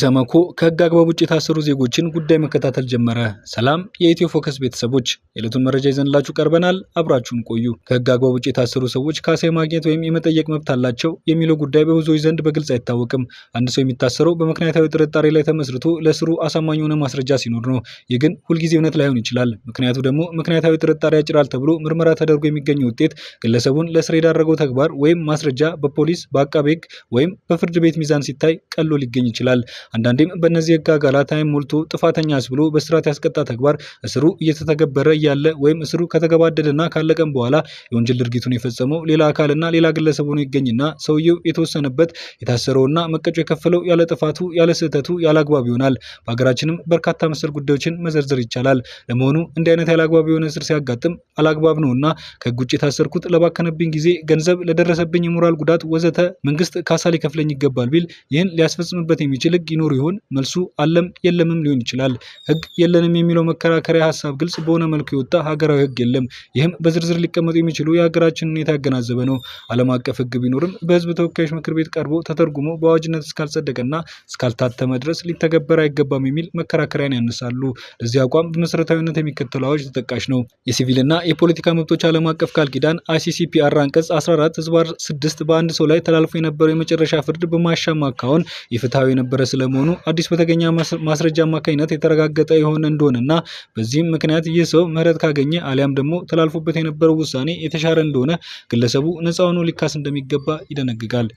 ኢሰመኮ ከህግ አግባብ ውጭ የታሰሩ ዜጎችን ጉዳይ መከታተል ጀመረ። ሰላም የኢትዮ ፎከስ ቤተሰቦች፣ የዕለቱን መረጃ ይዘንላችሁ ቀርበናል። አብራችሁን ቆዩ። ከህግ አግባብ ውጭ የታሰሩ ሰዎች ካሳ የማግኘት ወይም የመጠየቅ መብት አላቸው የሚለው ጉዳይ በብዙዎች ዘንድ በግልጽ አይታወቅም። አንድ ሰው የሚታሰረው በምክንያታዊ ጥርጣሬ ላይ ተመስርቶ ለስሩ አሳማኝ የሆነ ማስረጃ ሲኖር ነው። ይህ ግን ሁልጊዜ እውነት ላይሆን ይችላል። ምክንያቱ ደግሞ ምክንያታዊ ጥርጣሬ ያጭራል ተብሎ ምርመራ ተደርጎ የሚገኘው ውጤት ግለሰቡን ለስር የዳረገው ተግባር ወይም ማስረጃ በፖሊስ በአቃቤ ህግ ወይም በፍርድ ቤት ሚዛን ሲታይ ቀሎ ሊገኝ ይችላል። አንዳንዴም በእነዚህ ህግ አካላት ታይም ሞልቶ ጥፋተኛ አስብሎ በስርዓት ያስቀጣ ተግባር እስሩ እየተተገበረ እያለ ወይም እስሩ ከተገባደደና ካለቀም በኋላ የወንጀል ድርጊቱን የፈጸመው ሌላ አካልና ሌላ ግለሰብ ሆኖ ይገኝና ሰውየው የተወሰነበት የታሰረውና መቀጮ የከፈለው ያለ ጥፋቱ ያለ ስህተቱ ያለ አግባብ ይሆናል። በሀገራችንም በርካታ መሰል ጉዳዮችን መዘርዘር ይቻላል። ለመሆኑ እንዲህ አይነት ያለ አግባብ የሆነ እስር ሲያጋጥም አላግባብ ነውና ከህግ ውጭ የታሰርኩት ለባከነብኝ ጊዜ፣ ገንዘብ፣ ለደረሰብኝ የሞራል ጉዳት ወዘተ መንግስት ካሳ ሊከፍለኝ ይገባል ቢል ይህን ሊያስፈጽምበት የሚችል ህግ ይኖር ይሆን? መልሱ አለም የለምም ሊሆን ይችላል። ህግ የለንም የሚለው መከራከሪያ ሀሳብ ግልጽ በሆነ መልኩ የወጣ ሀገራዊ ህግ የለም። ይህም በዝርዝር ሊቀመጡ የሚችሉ የሀገራችንን ሁኔታ ያገናዘበ ነው። ዓለም አቀፍ ህግ ቢኖርም በህዝብ ተወካዮች ምክር ቤት ቀርቦ ተተርጉሞ በአዋጅነት እስካልጸደቀና እስካልታተመ ድረስ ሊተገበር አይገባም የሚል መከራከሪያን ያነሳሉ። ለዚህ አቋም በመሰረታዊነት የሚከተለው አዋጅ ተጠቃሽ ነው። የሲቪልና የፖለቲካ መብቶች ዓለም አቀፍ ቃል ኪዳን ICCPR አንቀጽ 14/6 በአንድ ሰው ላይ ተላልፎ የነበረው የመጨረሻ ፍርድ በማያሻማ አካሄድ ኢፍትሐዊ የነበረ ስለመሆኑ አዲስ በተገኘ ማስረጃ አማካኝነት የተረጋገጠ የሆነ እንደሆነና በዚህም ምክንያት ይህ ሰው ምህረት ካገኘ አሊያም ደግሞ ተላልፎበት የነበረው ውሳኔ የተሻረ እንደሆነ ግለሰቡ ነፃ ሆኖ ሊካስ እንደሚገባ ይደነግጋል።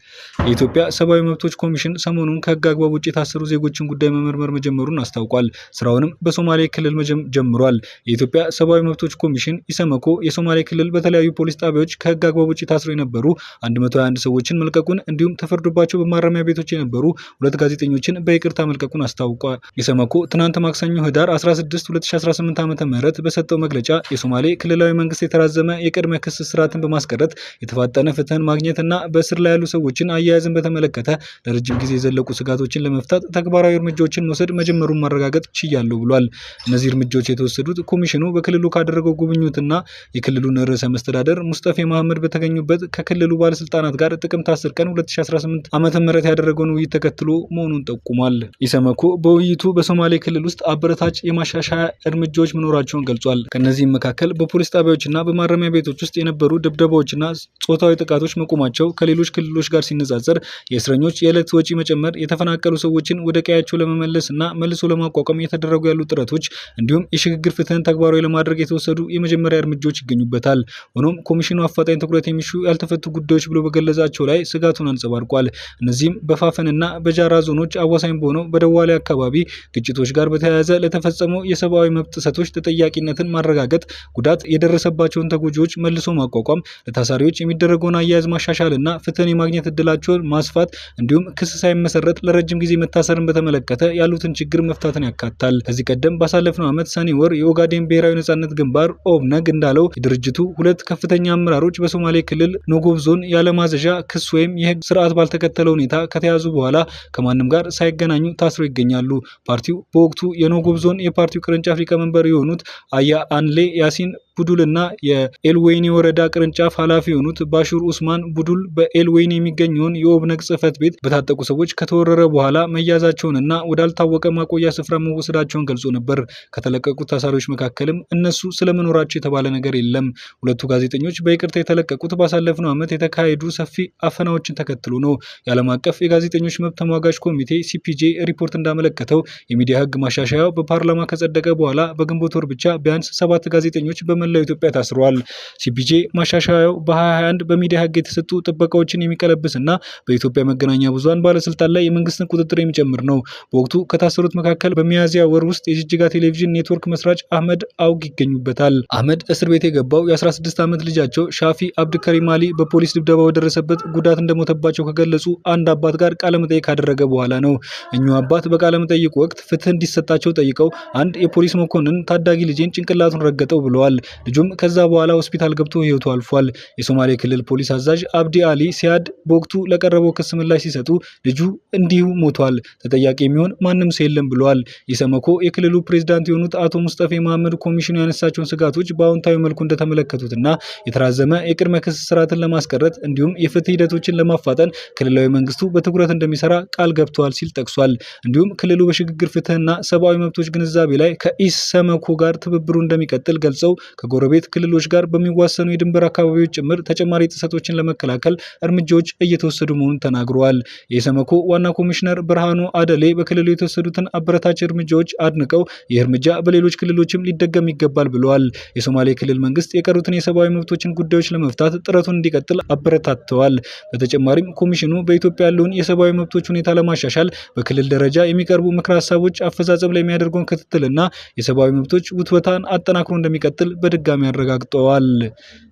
የኢትዮጵያ ሰብአዊ መብቶች ኮሚሽን ሰሞኑን ከህግ አግባብ ውጭ የታሰሩ ዜጎችን ጉዳይ መመርመር መጀመሩን አስታውቋል። ስራውንም በሶማሌ ክልል ጀምሯል። የኢትዮጵያ ሰብአዊ መብቶች ኮሚሽን ኢሰመኮ የሶማሌ ክልል በተለያዩ ፖሊስ ጣቢያዎች ከህግ አግባብ ውጭ ታስረው የነበሩ 121 ሰዎችን መልቀቁን እንዲሁም ተፈርዶባቸው በማረሚያ ቤቶች የነበሩ 2 ጋዜጠኞችን በይቅርታ መልቀቁን አስታውቋል። ኢሰመኮ ትናንት ማክሰኞ ህዳር 16 2018 ዓ.ም በሰጠው መግለጫ የሶማሌ ክልላዊ መንግስት የተራዘመ የቅድመ ክስ ስርዓትን በማስቀረት የተፋጠነ ፍትህን ማግኘትና በእስር ላይ ያሉ ሰዎችን አያያዝን በተመለከተ ለረጅም ጊዜ የዘለቁ ስጋቶችን ለመፍታት ተግባራዊ እርምጃዎችን መውሰድ መጀመሩን ማረጋገጥ ችያለሁ ብሏል። እነዚህ እርምጃዎች የተወሰዱት ኮሚሽኑ በክልሉ ካደረገው ጉብኝትና የክልሉን ርዕሰ መስተዳደር ሙስጠፌ መሐመድ በተገኙበት ከክልሉ ባለስልጣናት ጋር ጥቅምት 10 ቀን 2018 ዓ.ም ያደረገውን ውይይት ተከትሎ መሆኑን ጠቁሟል። ኢሰመኮ በውይይቱ በሶማሌ ክልል ውስጥ አበረታች የማሻሻያ እርምጃዎች መኖራቸውን ገልጿል። ከነዚህም መካከል በፖሊስ ጣቢያዎችና በማረሚያ ቤቶች ውስጥ የነበሩ ድብደባዎችና ጾታዊ ጥቃቶች መቆማቸው፣ ከሌሎች ክልሎች ጋር ሲነጻጸር የእስረኞች የዕለት ወጪ መጨመር፣ የተፈናቀሉ ሰዎችን ወደ ቀያቸው ለመመለስና መልሶ ለማቋቋም እየተደረጉ ያሉ ጥረቶች እንዲሁም የሽግግር ፍትህን ተግባራዊ ለማድረግ የተወሰዱ የመጀመሪያ እርምጃዎች ይገኙበታል። ሆኖም ኮሚሽኑ አፋጣኝ ትኩረት የሚሹ ያልተፈቱ ጉዳዮች ብሎ በገለጻቸው ላይ ስጋቱን አንጸባርቋል። እነዚህም በፋፈንና በጃራ ዞኖች አዋሳኝ በሆነው በደዋሌ አካባቢ ግጭቶች ጋር በተያያዘ ለተፈጸመው የሰብአዊ መብት ጥሰቶች ተጠያቂነትን ማረጋገጥ፣ ጉዳት የደረሰባቸውን ተጎጂዎች መልሶ ማቋቋም፣ ለታሳሪዎች የሚደረገውን አያያዝ ማሻሻልና ፍትህን የማግኘት እድላቸውን ማስፋት እንዲሁም ክስ ሳይመሰረት ለረጅም ጊዜ መታሰርን በተመለከተ ያሉትን ችግር መፍታትን ያካትታል። ከዚህ ቀደም ባሳለፍነው ዓመት ሰኔ ወር የኦጋዴን ብሔራዊ ነጻነት ግንባር ኦብነግ እንዳለው የድርጅቱ 2 ከፍተኛ አመራሮች በሶማሌ ክልል ኖጎብ ዞን ያለማዘዣ ክስ ወይም የህግ ስርዓት ባልተከተለ ሁኔታ ከተያዙ በኋላ ከማንም ጋር ሳይገናኙ ታስረው ይገኛሉ። ፓርቲው በወቅቱ የኖጎብ ዞን የፓርቲው ቅርንጫፍ ሊቀመንበር የሆኑት አያ አንሌ ያሲን ቡዱልና የኤልወይኒ ወረዳ ቅርንጫፍ ኃላፊ የሆኑት ባሹር ኡስማን ቡዱል በኤልወይኒ የሚገኘውን የኦብነግ ጽህፈት ቤት በታጠቁ ሰዎች ከተወረረ በኋላ መያዛቸውንና ወዳልታወቀ ማቆያ ስፍራ መወሰዳቸውን ገልጾ ነበር። ከተለቀቁት ታሳሪዎች መካከልም እነሱ ስለመኖራቸው የተባለ ነገር የለም። 2 ጋዜጠኞች በይቅርታ የተለቀቁት ባሳለፍነው ዓመት የተካሄዱ ሰፊ አፈናዎችን ተከትሎ ነው። የዓለም አቀፍ የጋዜጠኞች መብት ተሟጋች ኮሚቴ CPJ ሪፖርት እንዳመለከተው የሚዲያ ህግ ማሻሻያው በፓርላማ ከጸደቀ በኋላ በግንቦት ወር ብቻ ቢያንስ 7 ጋዜጠኞች በመላው ኢትዮጵያ ታስረዋል። CPJ ማሻሻያው በ2021 በሚዲያ ህግ የተሰጡ ጥበቃዎችን የሚቀለብስና በኢትዮጵያ መገናኛ ብዙሃን ባለስልጣን ላይ የመንግስትን ቁጥጥር የሚጨምር ነው። በወቅቱ ከታሰሩት መካከል በሚያዝያ ወር ውስጥ የጅጅጋ ቴሌቪዥን ኔትወርክ መስራች አህመድ አውግ ይገኙበታል። አህመድ እስር ቤት የገባው የ16 ዓመት ልጃቸው ሻፊ አብድከሪም አሊ በፖሊስ ድብደባ በደረሰበት ጉዳት እንደሞተባቸው ከገለጹ አንድ አባት ጋር ቃለ መጠይቅ ካደረገ በኋላ ነው። እኚሁ አባት በቃለ መጠይቁ ወቅት ፍትህ እንዲሰጣቸው ጠይቀው አንድ የፖሊስ መኮንን ታዳጊ ልጄን ጭንቅላቱን ረገጠው ብለዋል። ልጁም ከዛ በኋላ ሆስፒታል ገብቶ ህይወቱ አልፏል። የሶማሌ ክልል ፖሊስ አዛዥ አብዲ አሊ ሲያድ በወቅቱ ለቀረበው ክስ ምላሽ ሲሰጡ ልጁ እንዲሁ ሞቷል፣ ተጠያቂ የሚሆን ማንም ሰው የለም ብለዋል። ኢሰመኮ የክልሉ ፕሬዝዳንት የሆኑት አቶ ሙስጠፌ መሐመድ ኮሚሽኑ ያነሳቸውን ስጋቶች በአዎንታዊ መልኩ እንደተመለከቱትና የተራዘመ የቅድመ ክስ ስርዓትን ለማስቀረት እንዲሁም የፍትህ ሂደቶችን ለማፋጠን ክልላዊ መንግስቱ በትኩረት እንደሚሰራ ቃል ገብተዋል ሲል ጠቅሷል። እንዲሁም ክልሉ በሽግግር ፍትህና ሰብአዊ መብቶች ግንዛቤ ላይ ከኢሰመኮ ጋር ትብብሩ እንደሚቀጥል ገልጸው ከጎረቤት ክልሎች ጋር በሚዋሰኑ የድንበር አካባቢዎች ጭምር ተጨማሪ ጥሰቶችን ለመከላከል እርምጃዎች እየተወሰዱ መሆኑን ተናግረዋል። የኢሰመኮ ዋና ኮሚሽነር ብርሃኑ አደሌ በክልሉ የተወሰዱትን አበረታች እርምጃዎች አድንቀው ይህ እርምጃ በሌሎች ክልሎችም ሊደገም ይገባል ብለዋል። የሶማሌ ክልል መንግስት የቀሩትን የሰብአዊ መብቶችን ጉዳዮች ለመፍታት ጥረቱን እንዲቀጥል አበረታተዋል። በተጨማሪም ኮሚሽኑ በኢትዮጵያ ያለውን የሰብአዊ መብቶች ሁኔታ ለማሻሻል በክልል ደረጃ የሚቀርቡ ምክረ ሀሳቦች አፈጻጸም ላይ የሚያደርገውን ክትትልና የሰብአዊ መብቶች ውትወታን አጠናክሮ እንደሚቀጥል በድጋሚ አረጋግጠዋል።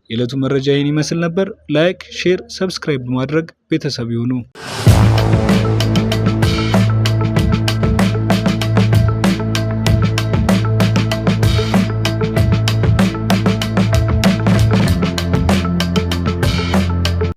የዕለቱ መረጃ ይህን ይመስል ነበር። ላይክ፣ ሼር፣ ሰብስክራይብ በማድረግ ቤተሰብ ይሁኑ።